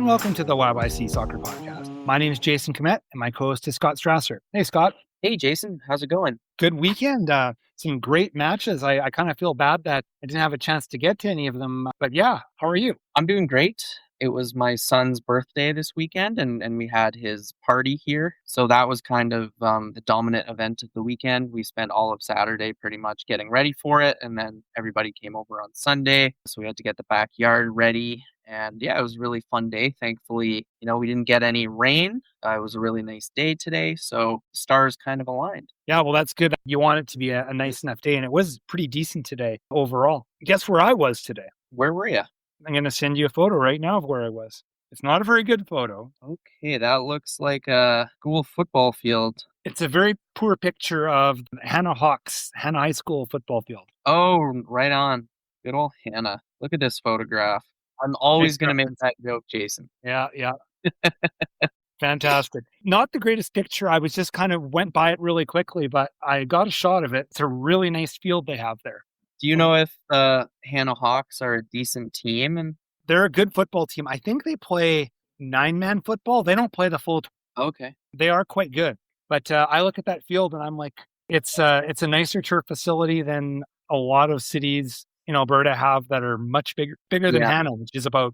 welcome to the YYC Soccer Podcast. My name is Jason Komet, and my co-host is Scott Strasser. Hey, Scott. Hey, Jason. How's it going? Good weekend. Some great matches. I kind of feel bad that I didn't have a chance to get to any of them. But yeah, how are you? I'm doing great. It was my son's birthday this weekend, and we had his party here. So that was kind of the dominant event of the weekend. We spent all of Saturday pretty much getting ready for it, and then everybody came over on Sunday. So we had to get the backyard ready. And yeah, it was a really fun day. Thankfully, we didn't get any rain. It was a really nice day today. So stars kind of aligned. Yeah, well, that's good. You want it to be a nice enough day. And it was pretty decent today overall. Guess where I was today? Where were you? I'm going to send you a photo right now of where I was. It's not a very good photo. Okay, that looks like a school football field. It's a very poor picture of Hannah High School football field. Oh, right on. Good old Hannah. Look at this photograph. I'm always going to make that joke, Jason. Yeah. Fantastic. Not the greatest picture. I was just kind of went by it really quickly, but I got a shot of it. It's a really nice field they have there. Do you know if the Hannah Hawks are a decent team? And they're a good football team. I think they play 9-man football. They don't play the full. Okay. They are quite good. But I look at that field and I'm like, it's a nicer turf facility than a lot of cities in Alberta have that are much bigger than Hannah, which is about,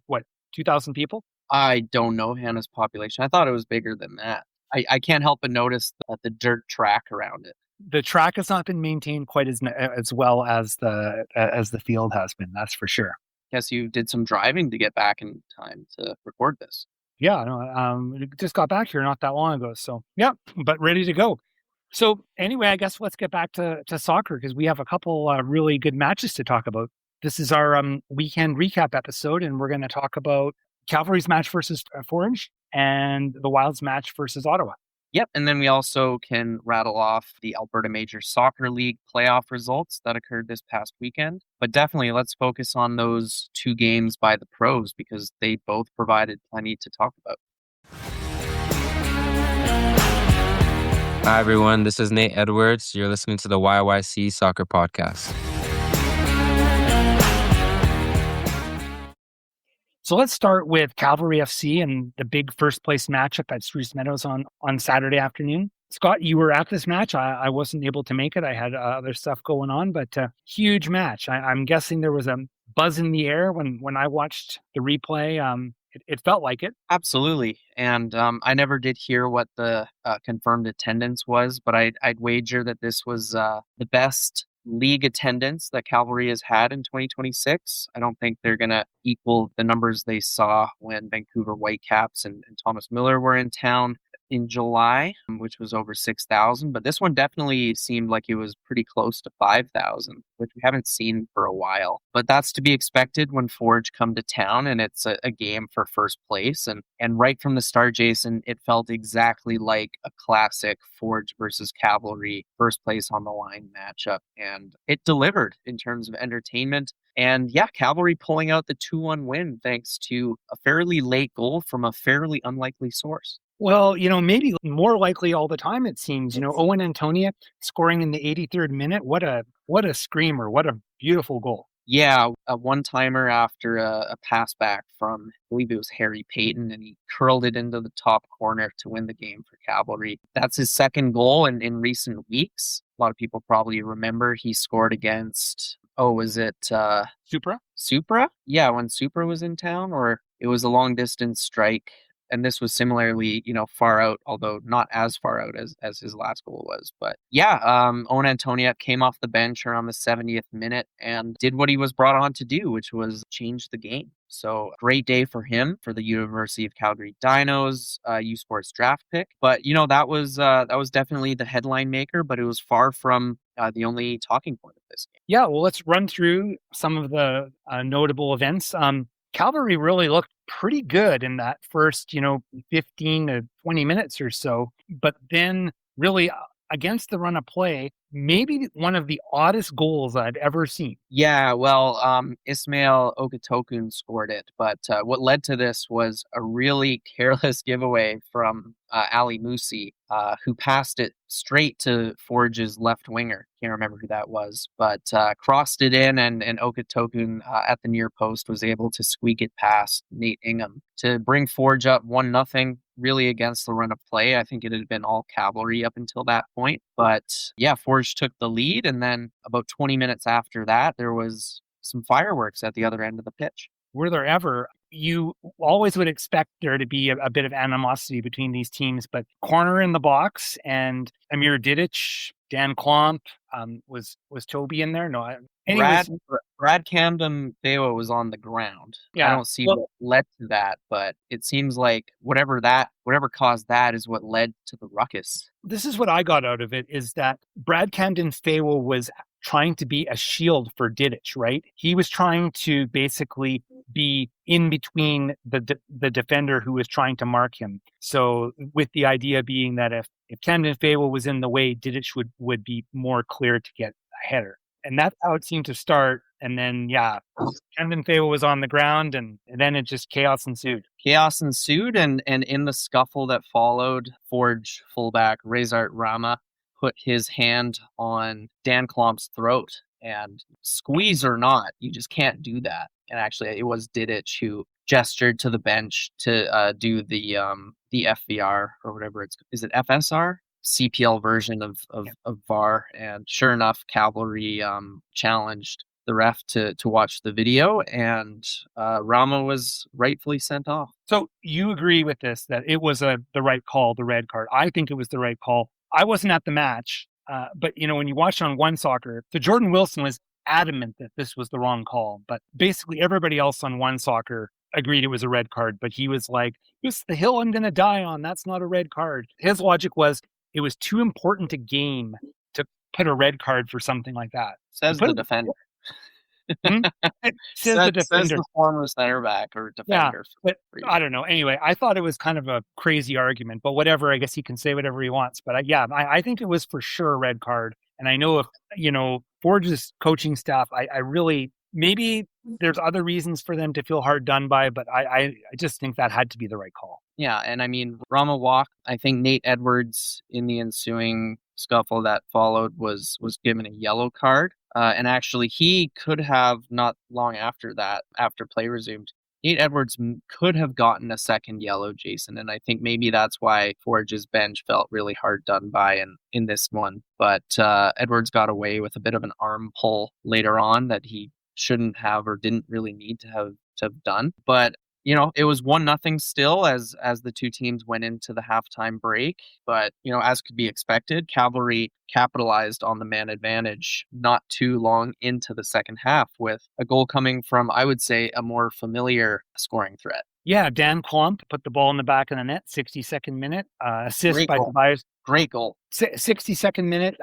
2,000 people? I don't know Hannah's population. I thought it was bigger than that. I can't help but notice the dirt track around it. The track has not been maintained quite as well as the field has been. That's for sure. Guess you did some driving to get back in time to record this. Yeah, no, just got back here not that long ago. So yeah, but ready to go. So anyway, I guess let's get back to soccer because we have a couple really good matches to talk about. This is our weekend recap episode, and we're going to talk about Cavalry's match versus Forge and the Wild's match versus Ottawa. Yep, and then we also can rattle off the Alberta Major Soccer League playoff results that occurred this past weekend. But definitely, let's focus on those two games by the pros because they both provided plenty to talk about. Hi, everyone. This is Nate Edwards. You're listening to the YYC Soccer Podcast. So let's start with Cavalry FC and the big first place matchup at Spruce Meadows on Saturday afternoon. Scott, you were at this match. I wasn't able to make it. I had other stuff going on, but huge match. I'm guessing there was a buzz in the air when I watched the replay. It felt like it. Absolutely. And I never did hear what the confirmed attendance was, but I'd wager that this was the best league attendance that Cavalry has had in 2026. I don't think they're going to equal the numbers they saw when Vancouver Whitecaps and Thomas Miller were in town in July, which was over 6,000. But this one definitely seemed like it was pretty close to 5,000, which we haven't seen for a while. But that's to be expected when Forge come to town, and it's a game for first place. And right from the start, Jason, it felt exactly like a classic Forge versus Cavalry first place on the line matchup. And it delivered in terms of entertainment. And yeah, Cavalry pulling out the 2-1 win thanks to a fairly late goal from a fairly unlikely source. Well, maybe more likely all the time, it seems. Owen Antoniuk scoring in the 83rd minute. What a screamer. What a beautiful goal. Yeah, a one-timer after a pass back from, I believe it was Harry Payton, and he curled it into the top corner to win the game for Cavalry. That's his second goal in recent weeks. A lot of people probably remember he scored against, was it Supra? Supra? Yeah, when Supra was in town, or it was a long-distance strike. And this was similarly, far out, although not as far out as his last goal was. But yeah, Owen Antoniuk came off the bench around the 70th minute and did what he was brought on to do, which was change the game. So great day for him, for the University of Calgary Dinos U Sports draft pick. But that was definitely the headline maker, but it was far from the only talking point of this game. Yeah, well, let's run through some of the notable events. Cavalry really looked pretty good in that first, 15 to 20 minutes or so. But then really against the run of play, maybe one of the oddest goals I'd ever seen. Yeah, well, Ismail Okatokun scored it. But what led to this was a really careless giveaway from Ali Musi, who passed it straight to Forge's left winger. Can't remember who that was, but crossed it in, and Okatokun at the near post was able to squeak it past Nate Ingham to bring Forge up 1-0. Really against the run of play. I think it had been all Cavalry up until that point. But yeah, Forge took the lead, and then about 20 minutes after that, there was some fireworks at the other end of the pitch. Were there ever? You always would expect there to be a bit of animosity between these teams, but corner in the box and Amir Didic, Dan Klomp, was Toby in there? No. Anyways, Brad Camden Bewa was on the ground. Yeah, I don't see what led to that, but it seems like whatever caused that is what led to the ruckus. This is what I got out of it, is that Brad Camden Bewa was trying to be a shield for Didic, right? He was trying to basically be in between the defender who was trying to mark him. So with the idea being that if Camden Bewa was in the way, Didic would be more clear to get a header. And that's how it seemed to start. And then, Camden Bewa was on the ground, and then it just chaos ensued. And in the scuffle that followed, Forge fullback Rezart Rama put his hand on Dan Klomp's throat, and squeeze or not, you just can't do that. And actually, it was Didic who gestured to the bench to do the FVR or whatever is it FSR? CPL version of VAR. And sure enough, Cavalry challenged the ref to watch the video, and Rama was rightfully sent off. So you agree with this, that it was the right call, the red card? I think it was the right call. I wasn't at the match, but when you watch on One Soccer, so Jordan Wilson was adamant that this was the wrong call, but basically everybody else on One Soccer agreed it was a red card. But he was like, "It's the hill I'm going to die on. That's not a red card." His logic was it was too important a game to put a red card for something like that. Says the defender. Says the defender. Says the former center back or defender. Yeah, but I don't know. Anyway, I thought it was kind of a crazy argument, but whatever. I guess he can say whatever he wants. But I think it was for sure a red card. And I know if Forge's coaching staff, I really, maybe there's other reasons for them to feel hard done by, but I just think that had to be the right call. Yeah, and I mean, Rama walked. I think Nate Edwards in the ensuing scuffle that followed was given a yellow card. And actually, he could have, not long after that, after play resumed, Nate Edwards could have gotten a second yellow, Jason. And I think maybe that's why Forge's bench felt really hard done by in this one. But Edwards got away with a bit of an arm pull later on that he shouldn't have or didn't really need to have done. But it was 1-0 still as the two teams went into the halftime break. But, as could be expected, Cavalry capitalized on the man advantage not too long into the second half with a goal coming from, I would say, a more familiar scoring threat. Yeah, Dan Klomp put the ball in the back of the net, 62nd minute, assist by Tobias. Great goal. 62nd minute,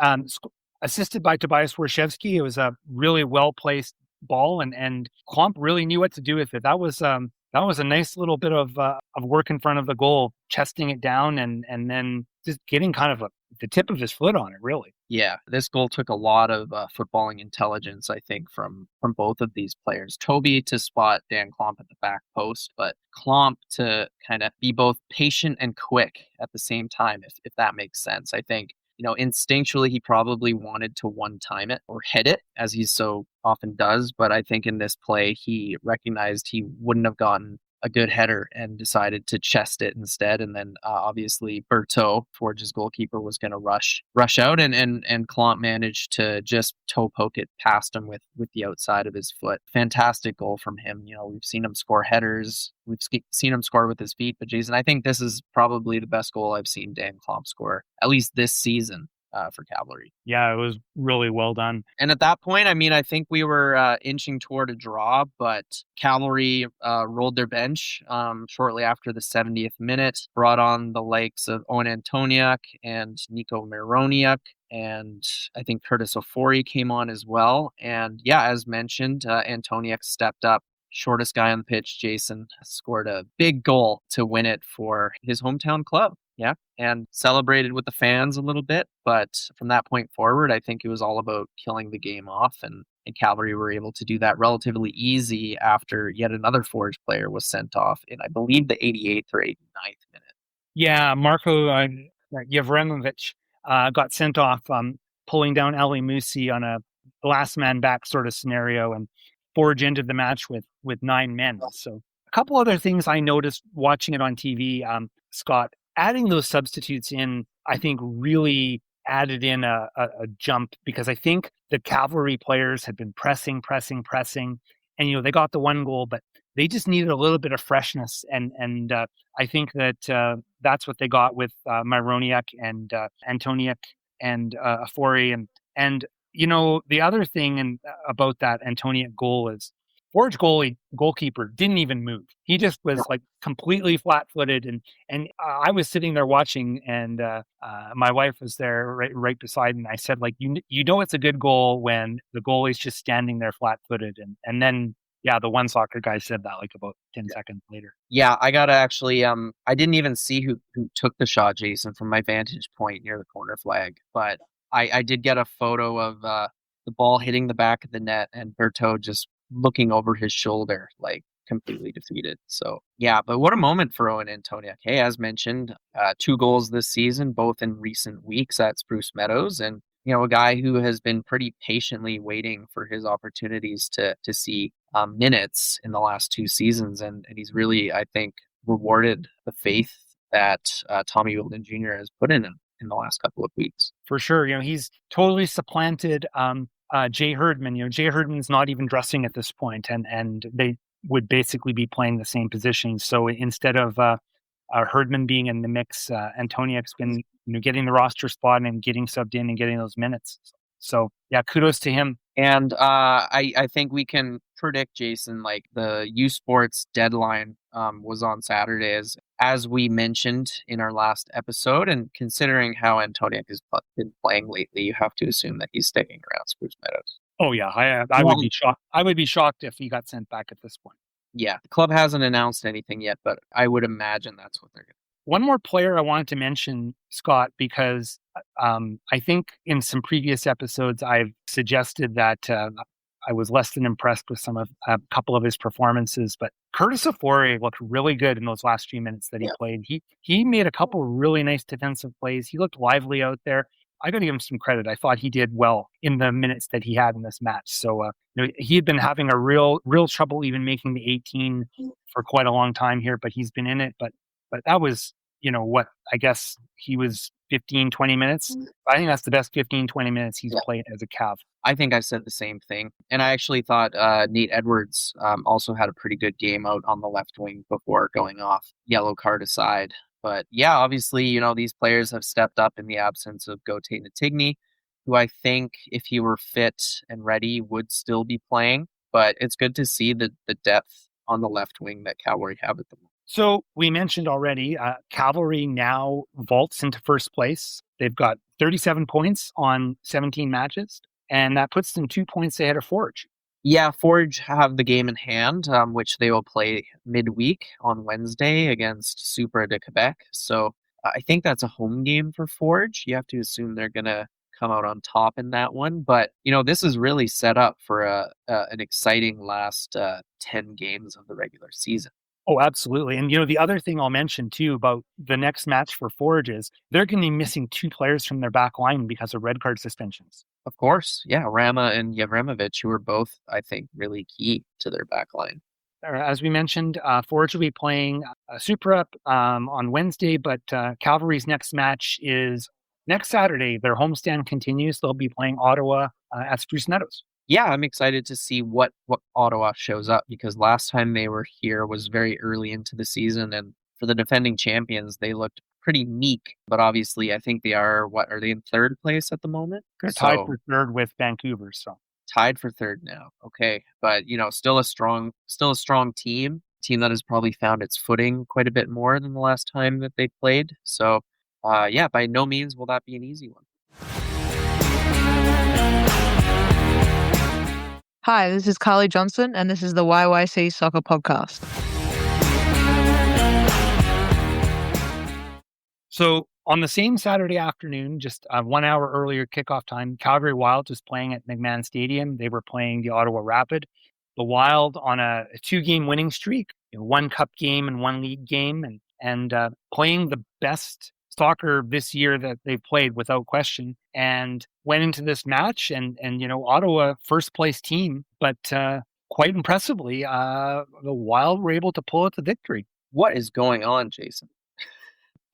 assisted by Tobias Warshevsky. It was a really well-placed ball, and Klomp really knew what to do with it. That was a nice little bit of work in front of the goal, chesting it down and then just getting kind of the tip of his foot on it, really. Yeah, this goal took a lot of footballing intelligence, I think, from both of these players. Toby to spot Dan Klomp at the back post, but Klomp to kind of be both patient and quick at the same time, if that makes sense. I think, instinctually, he probably wanted to one-time it or hit it, as he so often does. But I think in this play, he recognized he wouldn't have gotten a good header and decided to chest it instead. And then obviously Berto, Forge's goalkeeper, was going to rush out, and Klomp managed to just toe poke it past him with the outside of his foot. Fantastic goal from him. We've seen him score headers. We've seen him score with his feet. But Jason, I think this is probably the best goal I've seen Dan Klomp score, at least this season. For Cavalry. Yeah, it was really well done. And at that point, I think we were inching toward a draw, but Cavalry rolled their bench shortly after the 70th minute, brought on the likes of Owen Antoniuk and Nico Mironiuk, and I think Curtis Ofori came on as well. And yeah, as mentioned, Antoniuk stepped up. Shortest guy on the pitch, Jason, scored a big goal to win it for his hometown club. Yeah, and celebrated with the fans a little bit. But from that point forward, I think it was all about killing the game off. And Cavalry were able to do that relatively easy after yet another Forge player was sent off in, I believe, the 88th or 89th minute. Yeah, Marco Yevremovich got sent off pulling down Ali Musi on a last man back sort of scenario and Forge ended the match with 9 men. So a couple other things I noticed watching it on TV, Scott, adding those substitutes in, I think really added in a jump because I think the Cavalry players had been pressing. And, they got the one goal, but they just needed a little bit of freshness. And I think that that's what they got with Myroniak and Antoniuk and Afori. And the other thing about that Antoniuk goal is Forge goalkeeper didn't even move. He just was like completely flat-footed, and I was sitting there watching, and my wife was there right beside me. And I said, like, it's a good goal when the goalie's just standing there flat-footed, and then the one soccer guy said that like about 10 seconds later. Yeah, I gotta actually I didn't even see who took the shot, Jason, from my vantage point near the corner flag, but I did get a photo of the ball hitting the back of the net and Berto just looking over his shoulder, like completely defeated. So yeah, but what a moment for Owen Antoniuk. Hey, as mentioned, 2 goals this season, both in recent weeks at Spruce Meadows, and a guy who has been pretty patiently waiting for his opportunities to see minutes in the last 2 seasons, and he's really, I think, rewarded the faith that Tommy Wilden Jr. has put in him in the last couple of weeks. For sure. He's totally supplanted Jay Herdman. Jay Herdman's not even dressing at this point, and they would basically be playing the same position. So instead of Herdman being in the mix, Antoniuk's been getting the roster spot and getting subbed in and getting those minutes. So yeah, kudos to him. And I think we can predict, Jason, like the U Sports deadline was on Saturday, as we mentioned in our last episode. And considering how Antoniuk has been playing lately, you have to assume that he's sticking around Spruce Meadows. Oh yeah, I would be shocked. I would be shocked if he got sent back at this point. Yeah, the club hasn't announced anything yet, but I would imagine that's what they're going to. One more player I wanted to mention, Scott, because I think in some previous episodes I've suggested that I was less than impressed with a couple of his performances, but Curtis Afori looked really good in those last few minutes that he played. He made a couple really nice defensive plays. He looked lively out there. I got to give him some credit. I thought he did well in the minutes that he had in this match. So he had been having a real trouble even making the 18 for quite a long time here, but he's been in it. But that was, what I guess he was 15, 20 minutes. I think that's the best 15, 20 minutes he's played as a Cav. I think I said the same thing. And I actually thought Nate Edwards also had a pretty good game out on the left wing before going off, yellow card aside. But yeah, obviously, these players have stepped up in the absence of Gaute Natigny, who I think if he were fit and ready would still be playing. But it's good to see the depth on the left wing that Cavalry have at the moment. So we mentioned already, Cavalry now vaults into first place. They've got 37 points on 17 matches, and that puts them 2 points ahead of Forge. Yeah, Forge have the game in hand, which they will play midweek on Wednesday against Supra de Quebec. So I think that's a home game for Forge. You have to assume they're going to come out on top in that one. But, this is really set up for an exciting last 10 games of the regular season. Oh, absolutely. And, the other thing I'll mention, too, about the next match for Forge is they're going to be missing 2 players from their back line because of red card suspensions. Of course. Yeah, Rama and Yevremovich, who are both, I think, really key to their back line. As we mentioned, Forge will be playing Supra on Wednesday, but Cavalry's next match is next Saturday. Their homestand continues. They'll be playing Ottawa at Spruce Meadows. Yeah, I'm excited to see what Ottawa shows up, because last time they were here was very early into the season, and for the defending champions, they looked pretty meek. But obviously, I think they are they in third place at the moment? They're tied for third with Vancouver. So tied for third now. Okay, but still a strong team that has probably found its footing quite a bit more than the last time that they played. So yeah, by no means will that be an easy one. Hi, this is Carly Johnson, and this is the YYC Soccer Podcast. So on the same Saturday afternoon, just 1 hour earlier kickoff time, Calgary Wild was playing at McMahon Stadium. They were playing the Ottawa Rapid. The Wild on a 2-game winning streak, 1 cup game and 1 league game. and playing the best soccer this year that they've played without question, and went into this match and Ottawa first place team, but quite impressively, the Wild were able to pull out the victory. What is going on, Jason?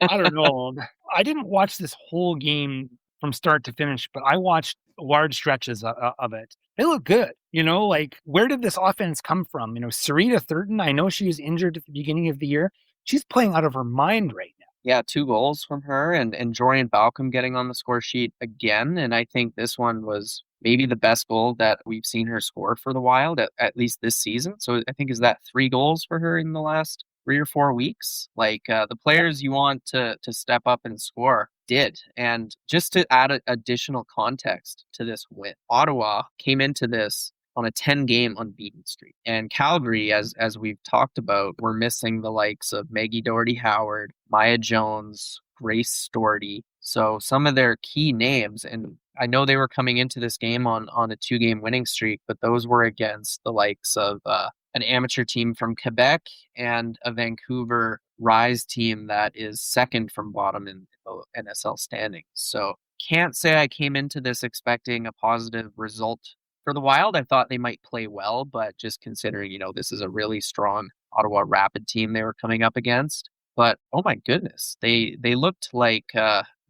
I don't know. I didn't watch this whole game from start to finish, but I watched large stretches of it. They look good. Like, where did this offense come from? Sarita Thurton, I know she was injured at the beginning of the year. She's playing out of her mind right now. Yeah, 2 goals from her, and Jorian Balcom getting on the score sheet again. And I think this one was maybe the best goal that we've seen her score for the Wild, at least this season. So I think, is that 3 goals for her in the last 3 or 4 weeks? Like, the players you want to step up and score did. And just to add additional context to this win, Ottawa came into this on a 10-game unbeaten streak. And Calgary, as we've talked about, were missing the likes of Maggie Doherty-Howard, Maya Jones, Grace Doherty. So some of their key names, and I know they were coming into this game on a 2-game winning streak, but those were against the likes of an amateur team from Quebec and a Vancouver Rise team that is second from bottom in the NSL standings. So can't say I came into this expecting a positive result for the Wild. I thought they might play well, but just considering, this is a really strong Ottawa Rapid team they were coming up against. But oh my goodness, they looked like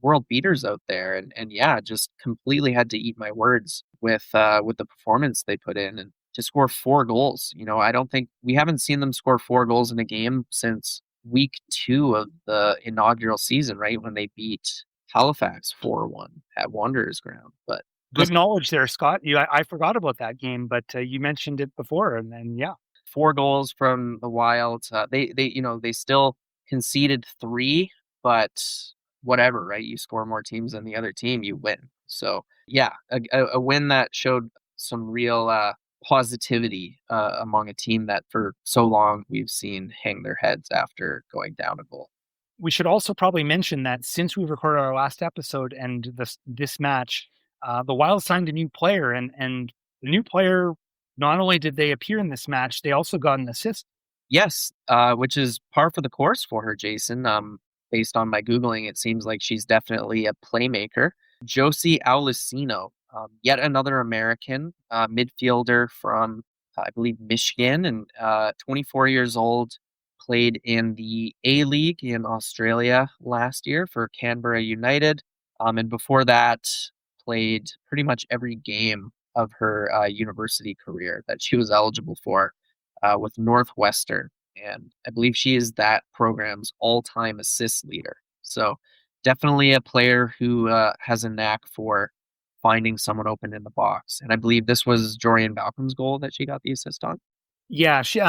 world beaters out there, and yeah, just completely had to eat my words with the performance they put in, and to score 4 goals. I don't think we haven't seen them score 4 goals in a game since week 2 of the inaugural season, right, when they beat Halifax 4-1 at Wanderers ground. But good knowledge there, Scott. I forgot about that game, but you mentioned it before, and then 4 goals from the Wild. They still conceded 3, but whatever, right? You score more teams than the other team, you win. So yeah, a win that showed some real positivity among a team that for so long we've seen hang their heads after going down a goal. We should also probably mention that since we recorded our last episode and this match, the Wild signed a new player, and the new player, not only did they appear in this match, they also got an assist. Yes, which is par for the course for her, Jason. Based on my Googling, it seems like she's definitely a playmaker. Josie Aulicino, yet another American midfielder from, I believe, Michigan, and 24 years old, played in the A-League in Australia last year for Canberra United. And before that, played pretty much every game of her university career that she was eligible for with Northwestern. And I believe she is that program's all-time assist leader. So definitely a player who has a knack for finding someone open in the box. And I believe this was Jorian Balcom's goal that she got the assist on. Yeah, she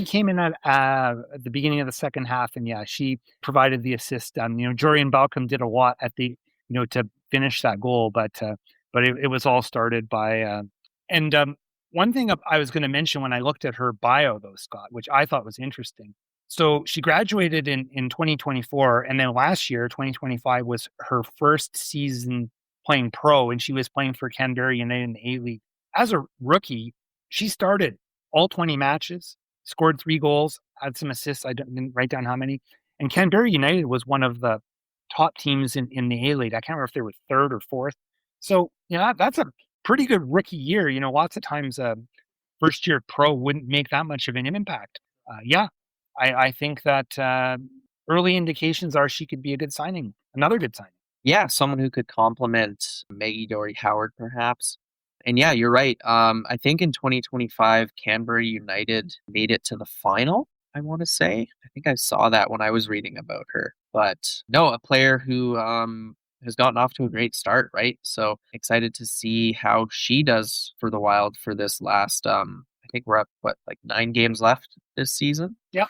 came in at the beginning of the second half, and she provided the assist. Jorian Balcom did a lot at the to finish that goal, but it was all started by one thing I was going to mention when I looked at her bio, though, Scott, which I thought was interesting. So she graduated in 2024, and then last year, 2025, was her first season playing pro, and she was playing for Canberra United in the A-League. As a rookie, she started all 20 matches, scored 3 goals, had some assists. I didn't write down how many. And Canberra United was one of the top teams in the A-League. I can't remember if they were 3rd or 4th. So, that's a pretty good rookie year. Lots of times first year pro wouldn't make that much of an impact. I think that early indications are she could be a good signing, another good signing. Yeah, someone who could complement Maggie Doherty-Howard perhaps. And yeah, you're right. I think in 2025, Canberra United made it to the final, I want to say. I think I saw that when I was reading about her. But no, a player who has gotten off to a great start, right? So excited to see how she does for the Wild for this last, I think we're up, 9 games left this season? Yeah.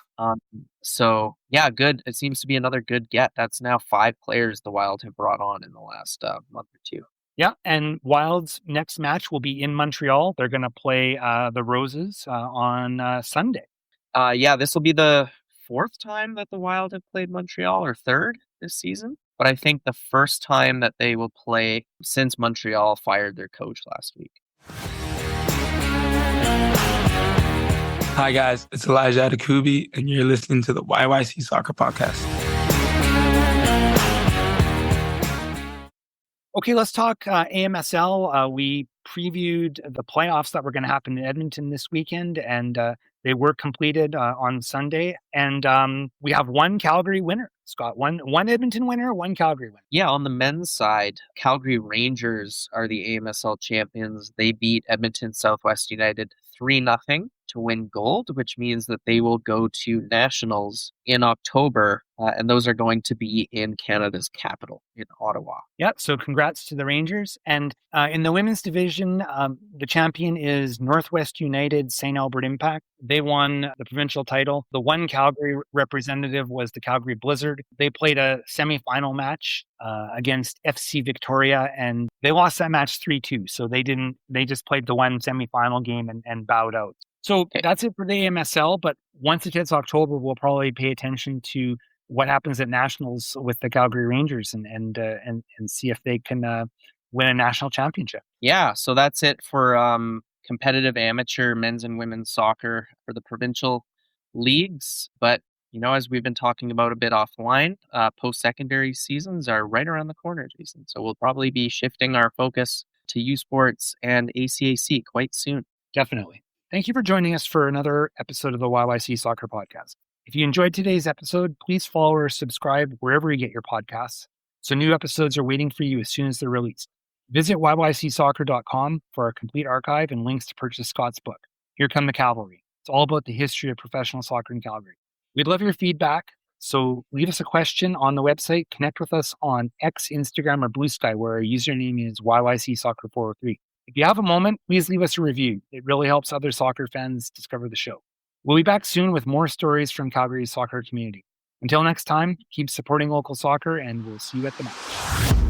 So yeah, good. It seems to be another good get. That's now 5 players the Wild have brought on in the last month or 2. Yeah, and Wild's next match will be in Montreal. They're going to play the Roses on Sunday. This will be the 4th time that the Wild have played Montreal, or 3rd this season. But I think the first time that they will play since Montreal fired their coach last week. Hi, guys. It's Elijah Adekubi, and you're listening to the YYC Soccer Podcast. Okay, let's talk AMSL. We previewed the playoffs that were going to happen in Edmonton this weekend, and they were completed on Sunday. And we have one Calgary winner, Scott. One Edmonton winner, one Calgary winner. Yeah, on the men's side, Calgary Rangers are the AMSL champions. They beat Edmonton Southwest United 3-0 to win gold, which means that they will go to nationals in October, and those are going to be in Canada's capital, in Ottawa. Yeah, so congrats to the Rangers. And in the women's division, the champion is Northwest United St. Albert Impact. They won the provincial title. The one Calgary representative was the Calgary Blizzard. They played a semifinal match against FC Victoria, and they lost that match 3-2. So they just played the one semifinal game and bowed out. So that's it for the AMSL. But once it hits October, we'll probably pay attention to what happens at nationals with the Calgary Rangers and see if they can win a national championship. Yeah, so that's it for competitive amateur men's and women's soccer for the provincial leagues. But, as we've been talking about a bit offline, post-secondary seasons are right around the corner, Jason. So we'll probably be shifting our focus to U Sports and ACAC quite soon. Definitely. Thank you for joining us for another episode of the YYC Soccer Podcast. If you enjoyed today's episode, please follow or subscribe wherever you get your podcasts, so new episodes are waiting for you as soon as they're released. Visit yycsoccer.com for a complete archive and links to purchase Scott's book, Here Come the Cavalry. It's all about the history of professional soccer in Calgary. We'd love your feedback, so leave us a question on the website. Connect with us on X, Instagram, or Blue Sky, where our username is YYCSoccer403. If you have a moment, please leave us a review. It really helps other soccer fans discover the show. We'll be back soon with more stories from Calgary's soccer community. Until next time, keep supporting local soccer, and we'll see you at the match.